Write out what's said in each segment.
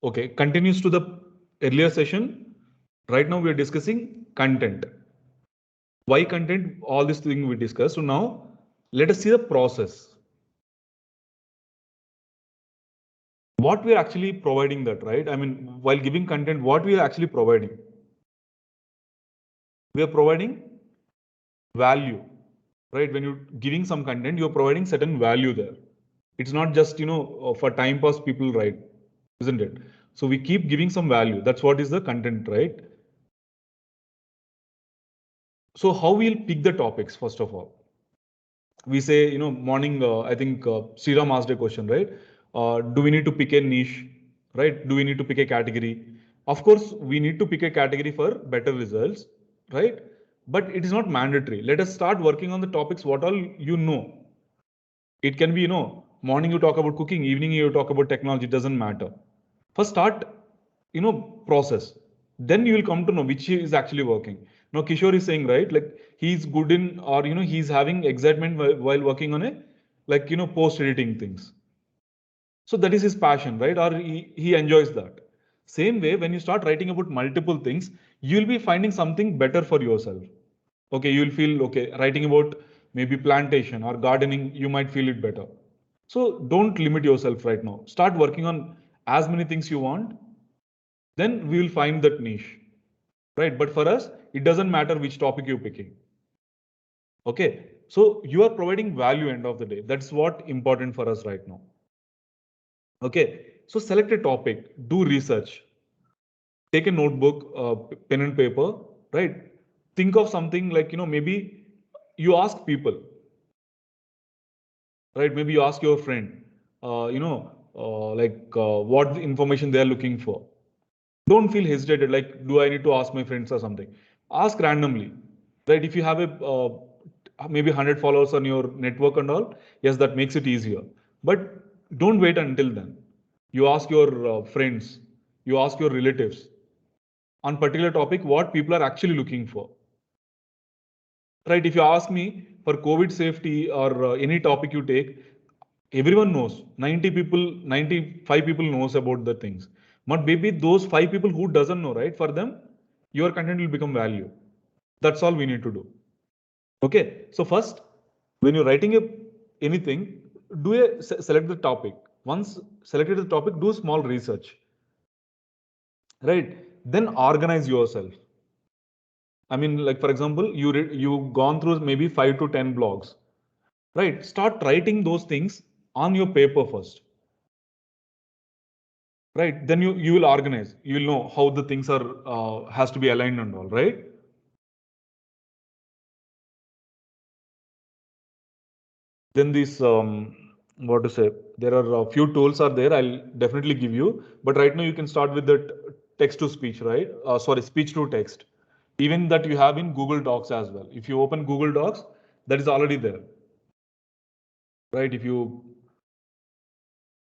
Okay, continues to the earlier session. Right now we are discussing content. Why content? All this thing we discussed. So now let us see the process. What we are actually providing that, right? I mean, while giving content, what we are actually providing? We are providing value, right? When you're giving some content, you're providing certain value there. It's not just, for time pass people write, isn't it? So we keep giving some value. That's what is the content, right? So how we'll pick the topics, first of all? We say, morning, I think Sriram asked a question, right? Do we need to pick a niche, right? Do we need to pick a category? Of course, we need to pick a category for better results, right? But it is not mandatory. Let us start working on the topics, what all you know. It can be, morning you talk about cooking, evening you talk about technology, it doesn't matter. First start, process. Then you will come to know which is actually working. Now Kishore is saying, right, like he's good in, or, he's having excitement while working on a, like, post editing things. So that is his passion, right? Or he enjoys that. Same way, when you start writing about multiple things, you'll be finding something better for yourself. Okay, you'll feel okay. Writing about maybe plantation or gardening, you might feel it better. So don't limit yourself right now. Start working on as many things you want. Then we will find that niche, right? But for us, it doesn't matter which topic you're picking. Okay, so you are providing value end of the day. That's what important for us right now. Okay, so select a topic, do research, take a notebook, pen and paper, right? Think of something like, maybe you ask people, right? Maybe you ask your friend, what information they are looking for. Don't feel hesitated, like, do I need to ask my friends or something? Ask randomly, right? If you have a maybe 100 followers on your network and all, yes, that makes it easier. But don't wait until then. You ask your friends, you ask your relatives on particular topic what people are actually looking for. Right? If you ask me for COVID safety or any topic you take, everyone knows. 90 people, 95 people knows about the things. But maybe those 5 people who doesn't know, right? For them, your content will become value. That's all we need to do. Okay. So first, when you're writing anything, select the topic. Once selected the topic, do small research. Right? Then organize yourself. I mean, like for example, you've gone through maybe 5 to 10 blogs, right? Start writing those things on your paper first, right? Then you will organize. You will know how the things are has to be aligned and all, right? Then this what to say? There are a few tools are there. I'll definitely give you, but right now you can start with that text to speech, right? Sorry, speech to text. Even that you have in Google Docs as well. If you open Google Docs, that is already there, right? If you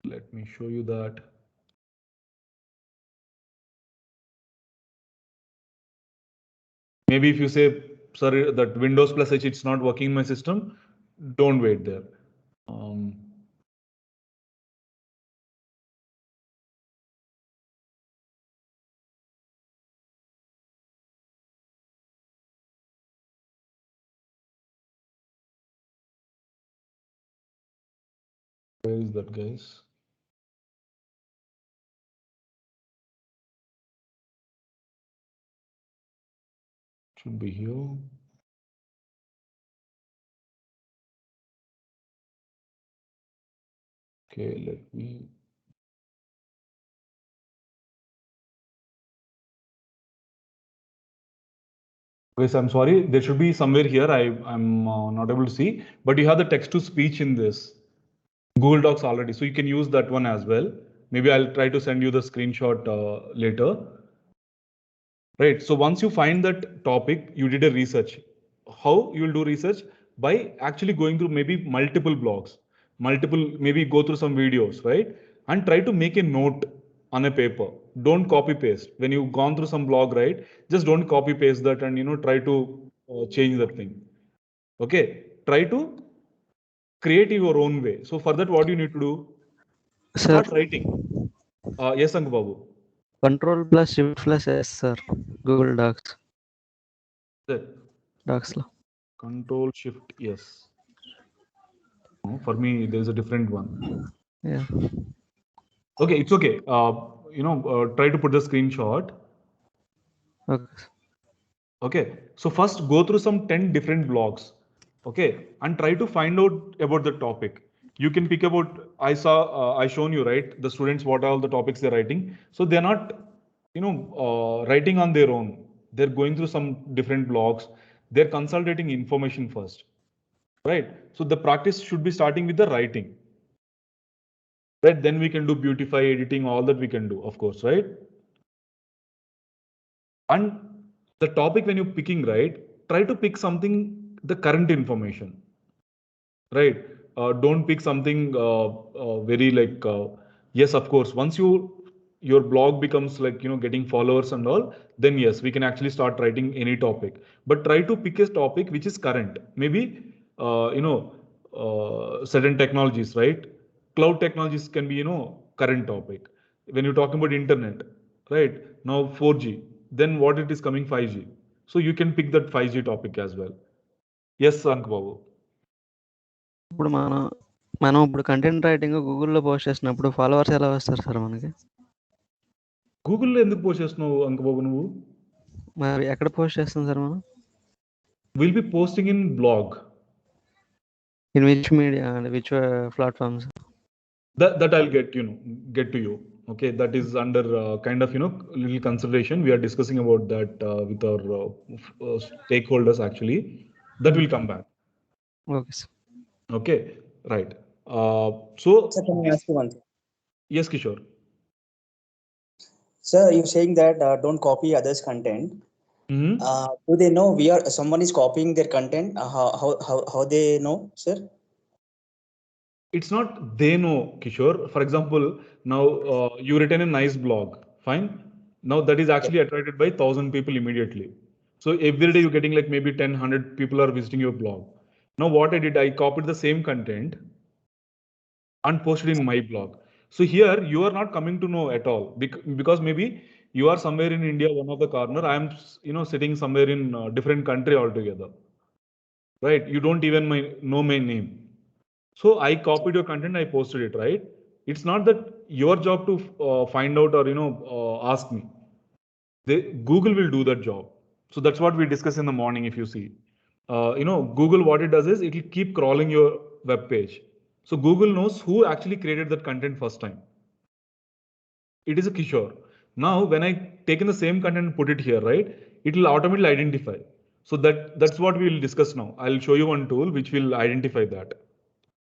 let me show you that. Maybe if you say, sorry, that Windows plus H, it's not working in my system, don't wait there. Where is that, guys? Should be here. Okay, let me. Guys, I'm sorry. There should be somewhere here. I'm not able to see, but you have the text to speech in this Google Docs already, so you can use that one as well. Maybe I'll try to send you the screenshot later. Right. So once you find that topic, you did a research. How you will do research? By actually going through maybe multiple blogs, maybe go through some videos, right? And try to make a note on a paper. Don't copy paste. When you've gone through some blog, right? Just don't copy paste that and try to change that thing. Okay. Try to create your own way. So for that, what you need to do? Sir, Start writing. Yes, Angu Babu. Control+Shift+S, sir. Google Docs. That Docs lo. Control Shift yes. No, for me, there's a different one. Yeah. Okay, it's okay. Try to put the screenshot. Okay. Okay, so first go through some 10 different blogs. Okay, and try to find out about the topic. You can pick about, I shown you, right? The students, what are all the topics they're writing. So they're not, writing on their own. They're going through some different blogs. They're consolidating information first, right? So the practice should be starting with the writing, right? Then we can do beautify, editing, all that we can do, of course, right? And the topic when you're picking, right, try to pick something, the current information, right? Don't pick something very like, yes, of course, once your blog becomes like, getting followers and all, then yes, we can actually start writing any topic. But try to pick a topic which is current. Maybe, certain technologies, right? Cloud technologies can be, current topic. When you're talking about internet, right? Now 4G, then what it is coming 5G. So you can pick that 5G topic as well. Yes, Ank Babu. ఇప్పుడు మనం ఇప్పుడు content writing గూగుల్లో post చేసినప్పుడు followers ఎలా వస్తారు sir మనకి? గూగుల్లో ఎందుకు పోస్ట్ చేస్తున్నావు అంకబాబు నువ్వు? మరి ఎక్కడ పోస్ట్ చేస్తాం సార్ మనం? Will be posting in blog. In which media and which platforms? That I'll get to you. Okay, that is under kind of little consideration. We are discussing about that with our stakeholders actually. That will come back. Okay, sir. Okay, right. So Sir, can I ask you one thing? Yes, Kishore. Sir, you're saying that don't copy others' content. Do they know someone is copying their content? How they know, sir? It's not they know, Kishore. For example, now you written a nice blog, fine. Now that is actually attracted by 1,000 people immediately. So every day you're getting like maybe 10, 100 people are visiting your blog. Now what I did, I copied the same content and posted in my blog. So here you are not coming to know at all, because maybe you are somewhere in India, one of the corner. I am, sitting somewhere in a different country altogether, right? You don't even know my name. So I copied your content, I posted it, right? It's not that your job to find out or ask me. Google will do that job. So that's what we discussed in the morning. If you see, Google, what it does is it will keep crawling your web page. So Google knows who actually created that content first time. It is a Kishore. Now, when I take in the same content and put it here, right, it will automatically identify. So that's what we will discuss now. I'll show you one tool which will identify that.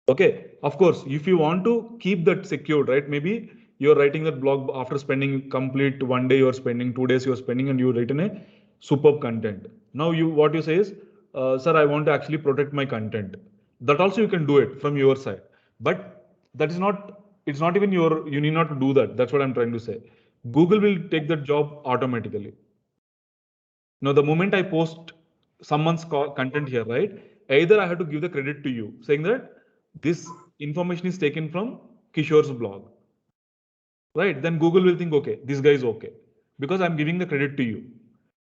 Okay, of course, if you want to keep that secured, right? Maybe you're writing that blog after spending complete one day, you're spending 2 days, you're spending, and you're written a superb content. Now what you say is, sir, I want to actually protect my content. That also you can do it from your side, but that is not. It's not even you need not to do that. That's what I'm trying to say. Google will take that job automatically. Now, the moment I post someone's content here, right? Either I have to give the credit to you, saying that this information is taken from Kishore's blog, right? Then Google will think, okay, this guy is okay, because I'm giving the credit to you.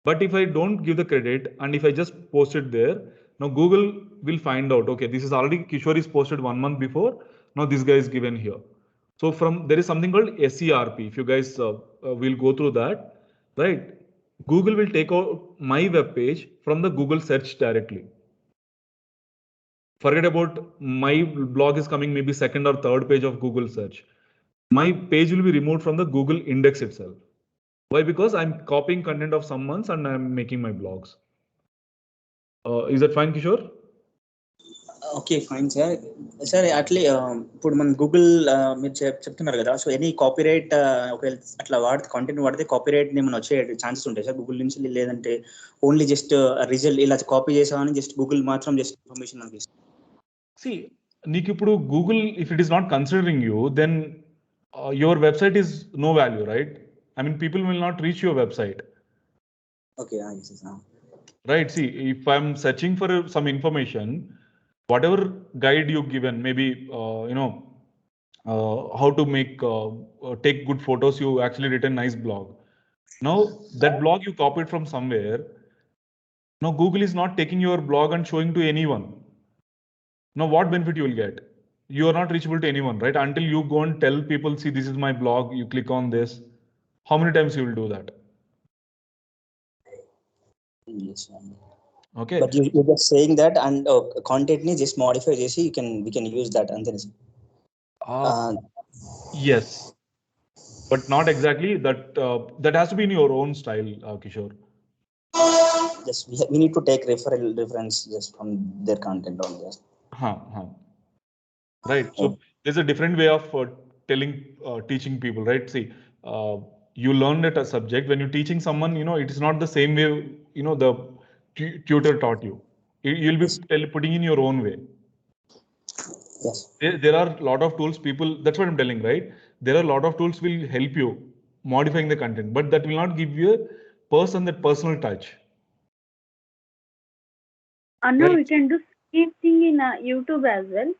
But if I don't give the credit and if I just post it there, now Google will find out, okay, this is already Kishore is posted 1 month before. Now this guy is given here. So there is something called SERP. If you guys will go through that, right? Google will take out my web page from the Google search directly. Forget about my blog is coming maybe second or third page of Google search. My page will be removed from the Google index itself. Why? Because I'm copying content of someone's and I'm making my blogs. Is that fine, Kishore? Okay, fine, sir. Sir, actually, ఇప్పుడు మనం Google మీరు చెప్తున్నారు కదా, so any copyright ఒకవేళ అట్లా content వాడితే copyright ఏమైనా వచ్చే ఛాన్సెస్ ఉంటాయి సార్ గూగుల్ నుంచి, లేదంటే ఓన్లీ జస్ట్ రిజల్ట్ ఇలా కాపీ చేసామని జస్ట్ గూగుల్ మాత్రం జస్ట్ ఇన్ఫర్మేషన్ మనకి ఇస్తుంది? See, నీకు ఇప్పుడు Google, if it is not considering you, then your website is no value, right? I mean, people will not reach your website. Okay, right. See, if I'm searching for some information, whatever guide you've given, maybe how to make take good photos. You actually written nice blog. Now that blog you copied from somewhere. Now Google is not taking your blog and showing to anyone. Now what benefit you will get? You are not reachable to anyone, right? Until you go and tell people, see, this is my blog. You click on this. How many times you will do that? Yes. Okay. But you're just saying that, and content ni just modify చేసి we can use that అంతే. Yes, but not exactly that. That has to be in your own style, Kishore. Just we need to take reference just from their content on this. Right. So there's a different way of teaching people, right? See, you learned at a subject. When you're teaching someone, it is not the same way, the tutor taught you. You'll be putting in your own way. Yes. There are a lot of tools, people, that's what I'm telling, right? There are a lot of tools will help you modifying the content, but that will not give you a that personal touch. Anna, Right. we can do same thing in YouTube as well.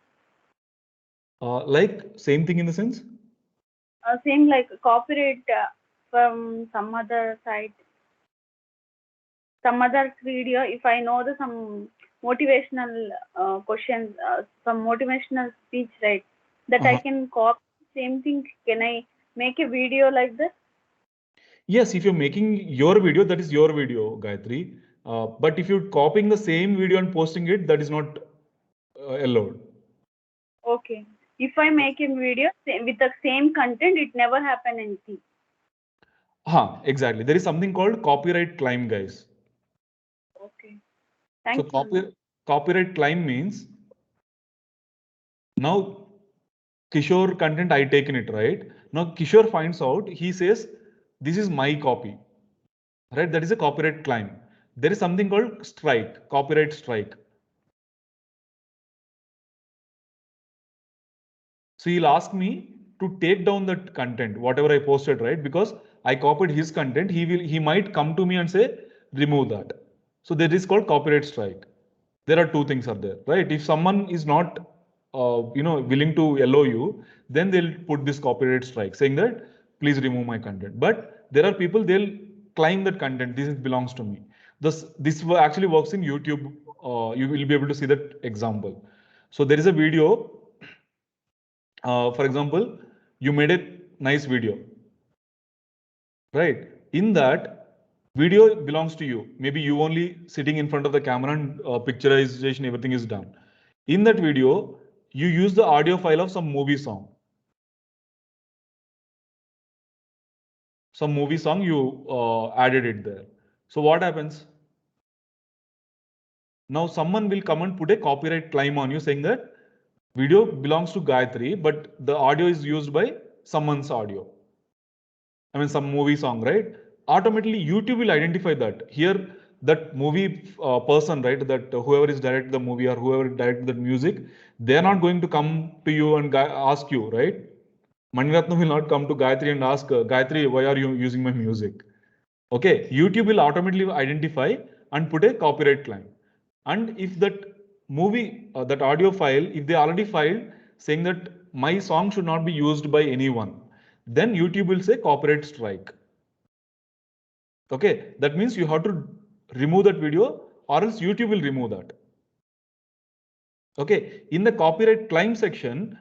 Like same thing in the sense? Same like copyright from some other site, some other video. If I know some motivational questions, some motivational speech, right? That I can copy. Same thing. Can I make a video like this? Yes, if you're making your video, that is your video, Gayatri. But if you're copying the same video and posting it, that is not allowed. Okay. If I make a video with the same content, it never happen anything. Exactly. There is something called copyright claim, guys. Okay. Thank you. Copyright claim means now Kishore content I taken it, right? Now Kishore finds out, he says, this is my copy, right? That is a copyright claim. There is something called strike, copyright strike. So he'll ask me to take down that content, whatever I posted, right? Because I copied his content, he might come to me and say, remove that. So that is called copyright strike. There are two things are there, right? If someone is not, willing to allow you, then they'll put this copyright strike saying that, please remove my content. But there are people, they'll claim that content, this belongs to me. This actually works in YouTube. You will be able to see that example. So there is a video. For example, you made a nice video, right? In that video belongs to you. Maybe you only sitting in front of the camera and picturization, everything is done. In that video, you use the audio file of some movie song. Some movie song, you added it there. So what happens? Now someone will come and put a copyright claim on you saying that video belongs to Gayatri, but the audio is used by someone's audio. I mean, some movie song, right? Automatically, YouTube will identify that. Here, that movie person, right? That whoever is directed the movie or whoever directed the music, they are not going to come to you and ask you, right? Maniratnam will not come to Gayatri and ask, Gayatri, why are you using my music? Okay, YouTube will automatically identify and put a copyright claim. And if that movie, that audio file, if they already filed saying that my song should not be used by anyone, then YouTube will say copyright strike. Okay, that means you have to remove that video or else YouTube will remove that. Okay, in the copyright claim section,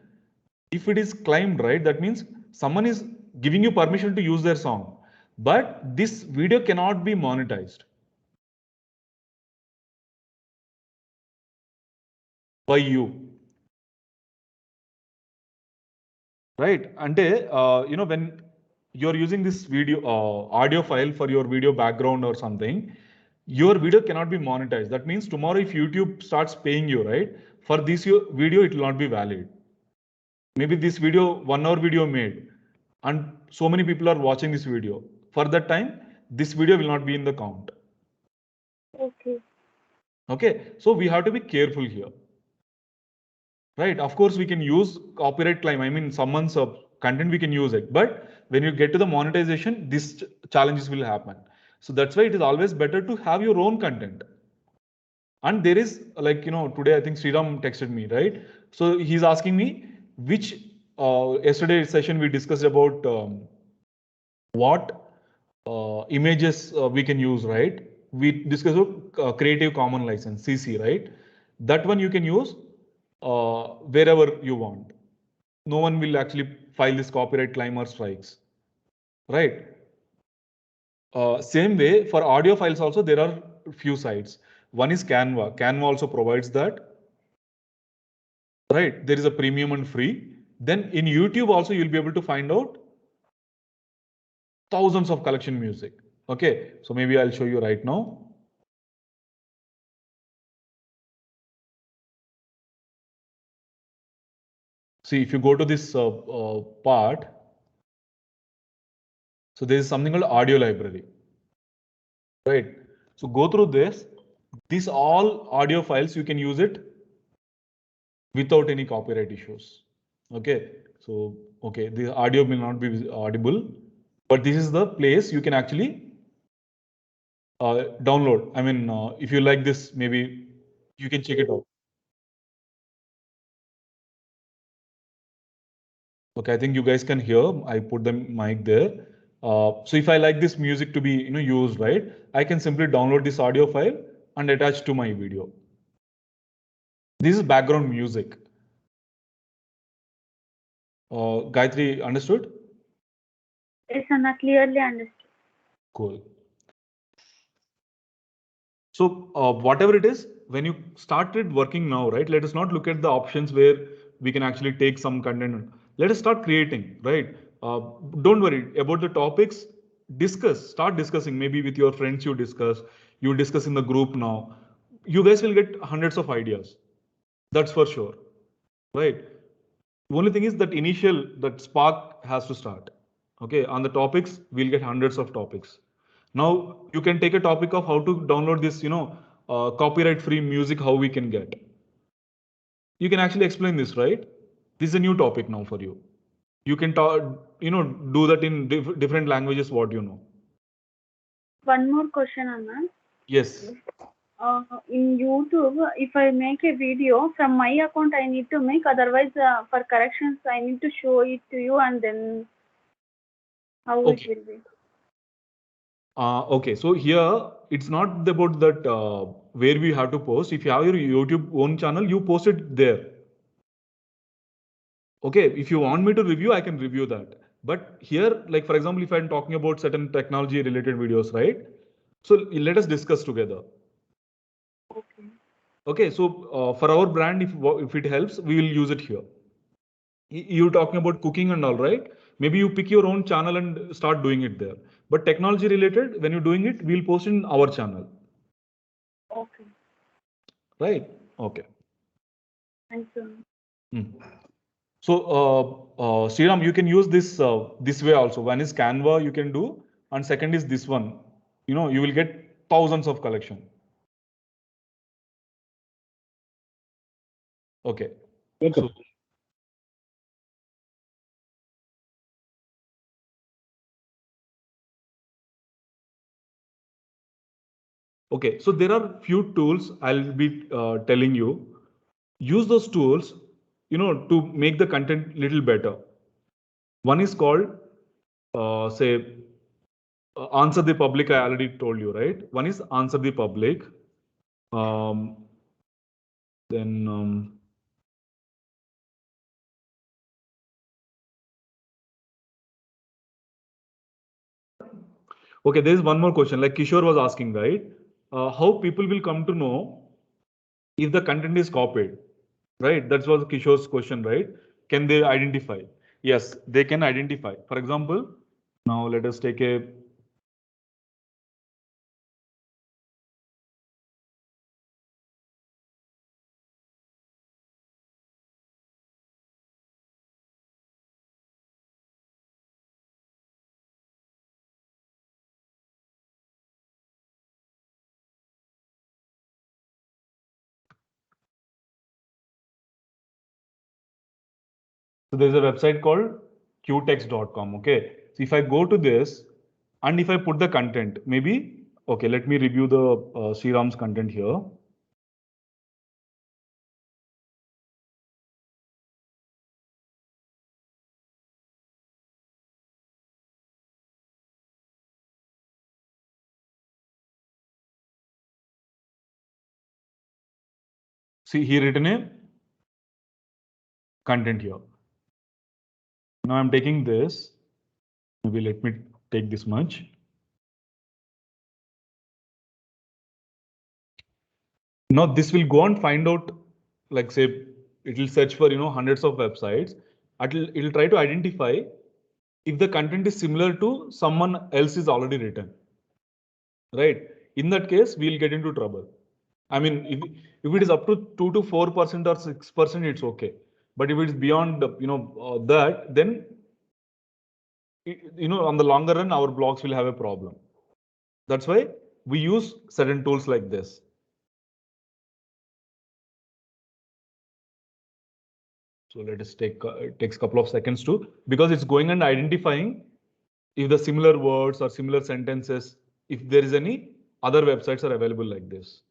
if it is claimed, right, that means someone is giving you permission to use their song, but this video cannot be monetized by you. Right? And when you're using this video audio file for your video background or something, your video cannot be monetized. That means tomorrow if YouTube starts paying you, right, for this video, it will not be valid. Maybe this video, 1 hour video made, and so many people are watching this video. For that time, this video will not be in the count. Okay. Okay. So we have to be careful here. Right. Of course, we can use copyright claim. I mean, someone's content, we can use it. But when you get to the monetization, these challenges will happen. So that's why it is always better to have your own content. And there is today I think Sriram texted me, right? So he's asking me which yesterday's session we discussed about what images we can use, right? We discussed about Creative Commons license, CC, right? That one you can use wherever you want. No one will actually file this copyright claim or strikes, right? Same way for audio files also there are few sites. One is Canva. Canva also provides that, right? There is a premium and free. Then in YouTube also you'll be able to find out thousands of collection music. Okay, so maybe I'll show you right now. See, if you go to this part, so there is something called audio library, right? So go through this. These all audio files, you can use it without any copyright issues. Okay, so okay, the audio will not be audible, but this is the place you can actually download. I mean, if you like this, maybe you can check it out. Okay, I think you guys can hear. I put the mic there. So if I like this music to be used, right, I can simply download this audio file and attach to my video. This is background music. Gayatri, understood? Yes, Anna, clearly understood. Cool. So whatever it is, when you started working now, right, let us not look at the options where we can actually take some content. Let us start creating, right? Don't worry about the topics. Start discussing, maybe with your friends you discuss in the group now. You guys will get hundreds of ideas. That's for sure, right? The only thing is that spark has to start. Okay, on the topics, we'll get hundreds of topics. Now you can take a topic of how to download this, copyright-free music, how we can get. You can actually explain this, right? This is a new topic now for you. You can do that in different languages, what you know. One more question, Anna. Yes. In YouTube, if I make a video from my account, I need to make. Otherwise, for corrections, I need to show it to you, and then how it will be. Okay, so here it's not about that where we have to post. If you have your YouTube own channel, you post it there. Okay, if you want me to review, I can review that. But here, like for example, if I'm talking about certain technology related videos, right? So let us discuss together. Okay. Okay, so for our brand, if it helps, we will use it here. You're talking about cooking and all, right? Maybe you pick your own channel and start doing it there. But technology related, when you're doing it, we'll post in our channel. Okay. Right? Okay. Thank you. So, Sriram, you can use this this way also. One is Canva you can do, and second is this one. You will get thousands of collection. Okay. Okay. So, okay. So there are few tools I'll be telling you. Use those tools, to make the content little better. One is called, say, Answer the Public. I already told you, right? One is Answer the Public. Then okay, there is one more question. Like Kishore was asking, right? How people will come to know if the content is copied, right? That was Kishore's question, right? Can they identify? Yes, they can identify. For example, now let us take a so there's a website called qtext.com. Okay. So if I go to this and if I put the content, maybe, okay, let me review the Sriram's content here. See, he written a content here. Now I'm taking this. Maybe let me take this much. Now this will go and find out, like say, it will search for hundreds of websites. It'll try to identify if the content is similar to someone else is already written. Right? In that case, we'll get into trouble. I mean, if it is up to 2 to 4% or 6%, it's okay. But if it's beyond that, then on the longer run, our blogs will have a problem. That's why we use certain tools like this. So let us take it takes a couple of seconds too, because it's going and identifying if the similar words or similar sentences, if there is any other websites are available like this.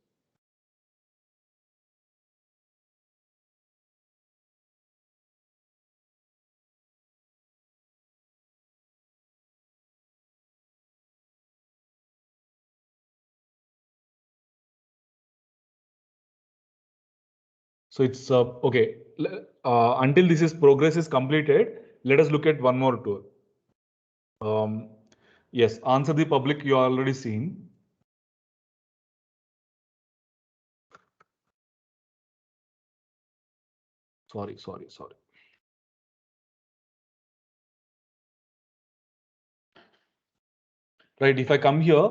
So it's okay. Until this is progress is completed, let us look at one more tool. Yes, answer the public you already seen. Sorry. Right, if I come here,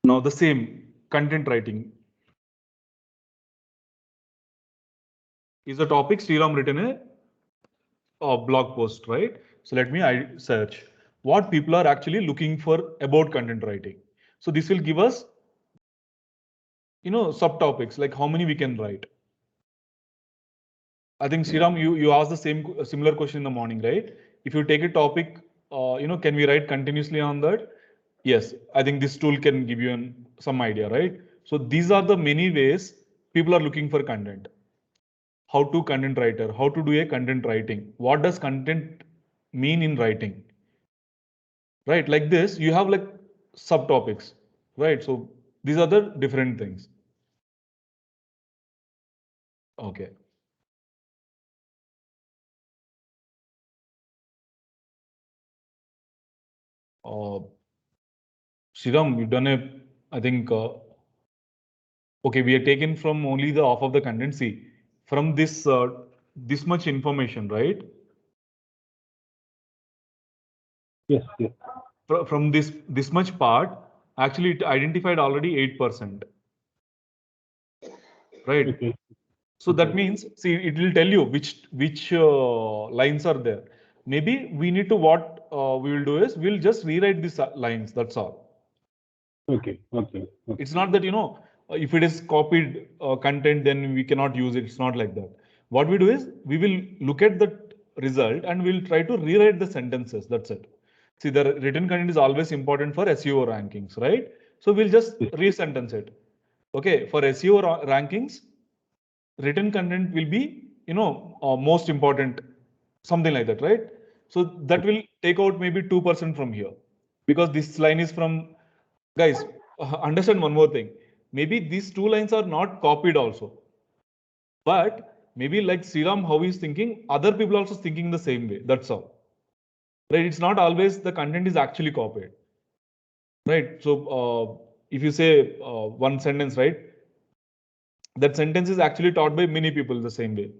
now the same content writing is a topic Sriram written a blog post, right? So let me search what people are actually looking for about content writing. So this will give us, subtopics like how many we can write. I think Sriram, you asked the similar question in the morning, right? If you take a topic, can we write continuously on that? Yes, I think this tool can give you some idea, right? So these are the many ways people are looking for content. How to content writer, how to do a content writing. What does content mean in writing? Right, like this, you have like subtopics, right? So these are the different things. Okay. Sriram, you've done I think, okay, we are taken from only the off of the content. See, from this much information, right? Yes. From this much part, actually it identified already 8%. Right? Okay. So that means, see, it will tell you which lines are there. Maybe we need to, what we will do is we'll just rewrite these lines. That's all. Okay. It's not that, if it is copied content, then we cannot use it. It's not like that. What we do is we will look at the result and we'll try to rewrite the sentences. That's it. See, the written content is always important for SEO rankings, right? So we'll just re-sentence it. Okay, for SEO rankings, written content will be, most important, something like that, right? So that will take out maybe 2% from here, because this line is from, guys, understand one more thing. Maybe these two lines are not copied also, but maybe like Sriram, how he's thinking, other people also thinking the same way. That's all, right? It's not always the content is actually copied, right? So if you say one sentence, right, that sentence is actually taught by many people the same way.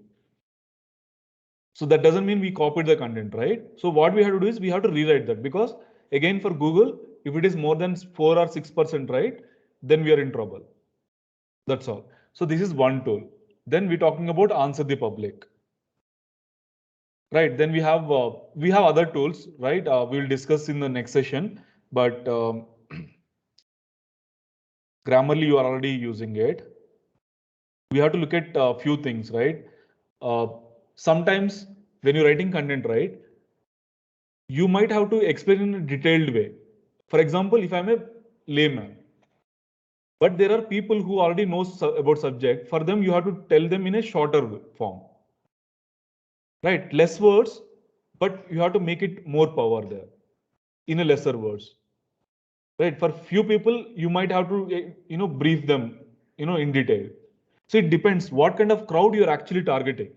So that doesn't mean we copied the content, right? So what we have to do is we have to rewrite that, because again, for Google, if it is more than 4 or 6%, right, then we are in trouble. That's all. So this is one tool. Then we're talking about answer the public. Right. Then we have other tools, right? We will discuss in the next session, but Grammarly, you are already using it. We have to look at a few things, right? Sometimes when you're writing content, right, you might have to explain in a detailed way. For example, if I'm a layman, but there are people who already know about subject, for them, you have to tell them in a shorter form, right? Less words, but you have to make it more power there in a lesser words, right? For few people, you might have to, brief them, in detail. So it depends what kind of crowd you're actually targeting,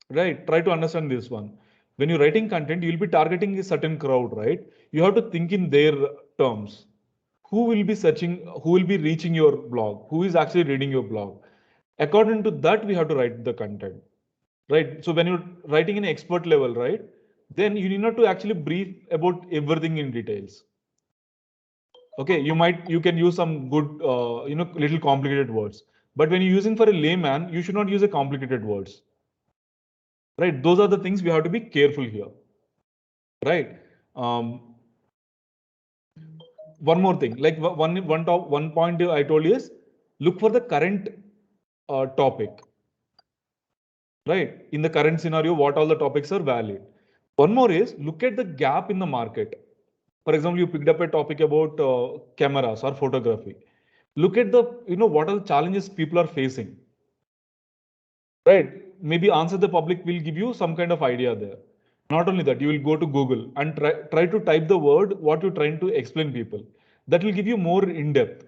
right? Try to understand this one. When you're writing content, you'll be targeting a certain crowd, right? You have to think in their terms. Who will be searching, who will be reaching your blog, who is actually reading your blog. According to that, we have to write the content, right? So when you're writing in expert level, right, then you need not to actually brief about everything in details. Okay, you can use some good, little complicated words. But when you're using for a layman, you should not use a complicated words, right? Those are the things we have to be careful here, right? One more thing, like one point I told you is look for the current topic, right? In the current scenario, what all the topics are valid. One more is look at the gap in the market. For example, you picked up a topic about cameras or photography. Look at the, what are the challenges people are facing, right? Maybe Answer the Public will give you some kind of idea there. Not only that, you will go to Google and try to type the word what you're trying to explain people. That will give you more in depth,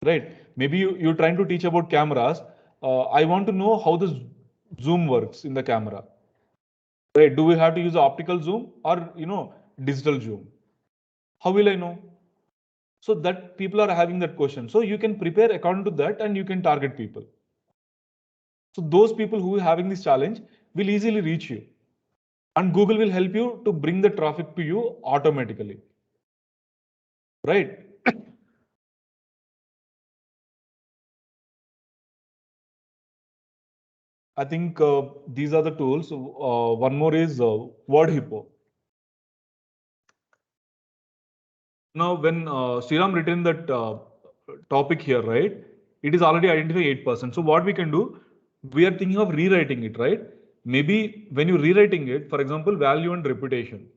right? Maybe you're trying to teach about cameras. I want to know how the zoom works in the camera, right? Do we have to use optical zoom or digital zoom? How will I know? So that people are having that question. So you can prepare according to that and you can target people. So those people who are having this challenge will easily reach you. And Google will help you to bring the traffic to you automatically. Right? I think these are the tools. One more is Word Hippo. Now, when Sriram written that topic here, right, it is already identified 8%. So what we can do, we are thinking of rewriting it, right? Maybe when you're rewriting it, for example, value and reputation.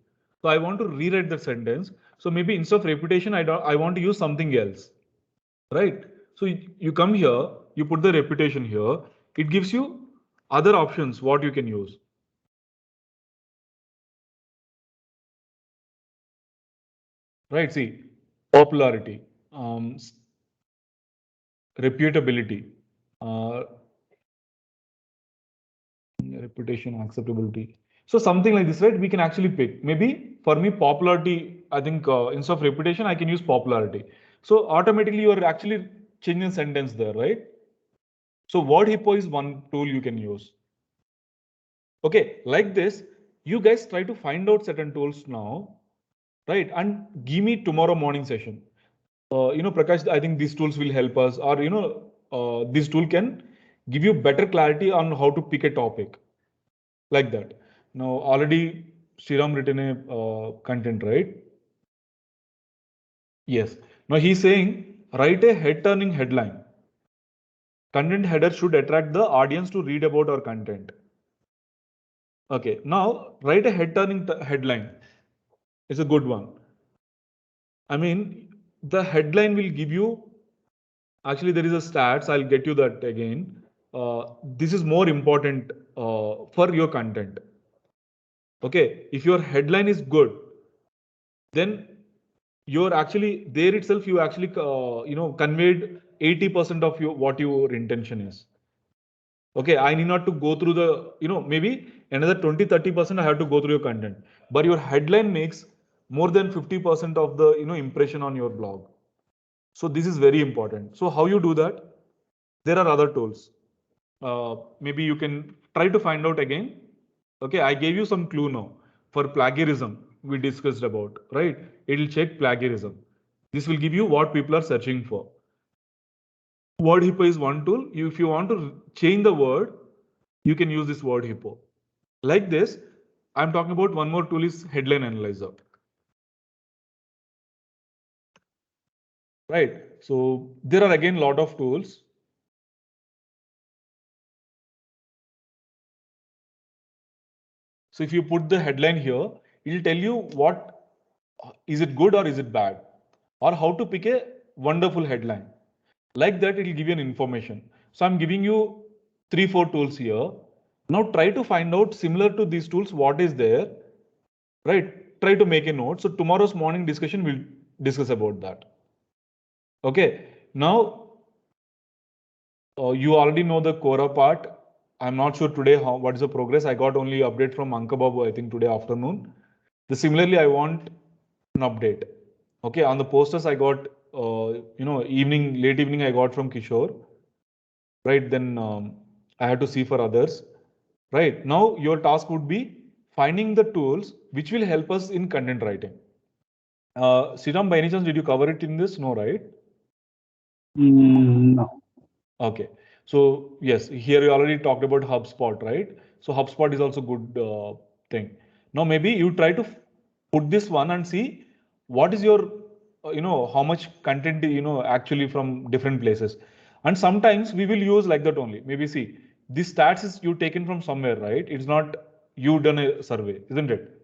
So I want to rewrite the sentence. So maybe instead of reputation, I want to use something else, right? So you come here, you put the reputation here. It gives you other options what you can use. Right? See, popularity, reputability, reputation, acceptability. So something like this, right? We can actually pick. Maybe for me, popularity, I think instead of reputation, I can use popularity. So automatically you are actually changing sentence there, right? So Word Hippo is one tool you can use. Okay, like this, you guys try to find out certain tools now, right? And give me tomorrow morning session. Prakash, I think these tools will help us, or this tool can give you better clarity on how to pick a topic, like that. Now, already Sriram written a content, right? Yes. Now he's saying write a head-turning headline. Content header should attract the audience to read about our content. Okay. Now write a head-turning headline. It's a good one. I mean, the headline will give you. Actually, there is a stats. I'll get you that again. This is more important for your content. Okay, if your headline is good, then you're actually there itself. You actually conveyed 80% of what your intention is. Okay, I need not to go through the maybe another 20-30% I have to go through your content, but your headline makes more than 50% of the impression on your blog. So this is very important. So how you do that? There are other tools. Maybe you can try to find out again. Okay, I gave you some clue now. For plagiarism, we discussed about, right? It will check plagiarism. This will give you what people are searching for. Word Hippo is one tool. If you want to change the word, you can use this Word Hippo. Like this, I'm talking about one more tool is Headline Analyzer. Right. So there are again a lot of tools. So if you put the headline here, it will tell you what is it good or is it bad, or how to pick a wonderful headline. Like that, it will give you an information. So I'm giving you 3-4 tools here. Now try to find out similar to these tools, what is there, right? Try to make a note. So tomorrow's morning discussion, we'll discuss about that. Okay. Now, You already know the Quora part. I'm not sure today what is the progress. I got only update from Anka Babu, I think today afternoon. Similarly, I want an update. Okay, on the posters I got, late evening I got from Kishore. Right, then I had to see for others. Right, now your task would be finding the tools which will help us in content writing. Sriram, by any chance, did you cover it in this? No, right? No. Okay. So yes, here we already talked about HubSpot, right? So HubSpot is also good thing. Now maybe you try to put this one and see what is your, how much content, actually from different places. And sometimes we will use like that only. Maybe see, this stats is you taken from somewhere, right? It's not you done a survey, isn't it?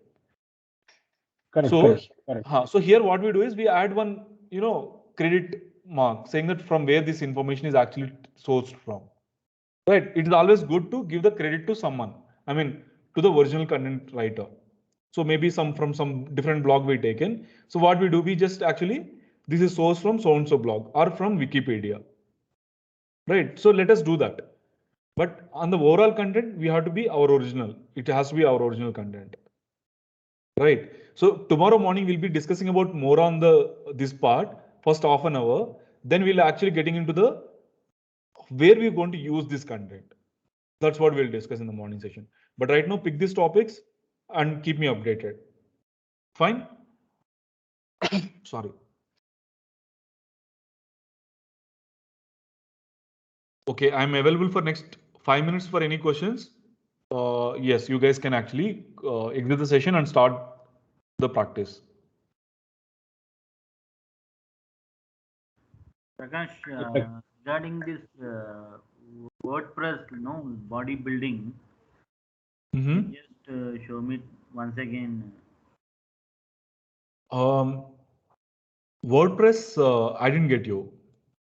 Correct. So, Correct. so here what we do is we add one, credit mark saying that from where this information is actually sourced from. Right. It is always good to give the credit to someone. I mean, to the original content writer. So maybe from some different blog we taken. So what we do, we just actually, this is sourced from so-and-so blog or from Wikipedia. Right. So let us do that. But on the overall content, we have to be our original. It has to be our original content. Right. So tomorrow morning we'll be discussing about more on this part, first half an hour. Then we'll actually getting into the where we're going to use this content. That's what we'll discuss in the morning session. But right now, pick these topics and keep me updated. Fine? Sorry. Okay, I'm available for next 5 minutes for any questions. Yes, you guys can actually exit the session and start the practice. Prakash, regarding this WordPress, bodybuilding, just show me once again. WordPress, I didn't get you.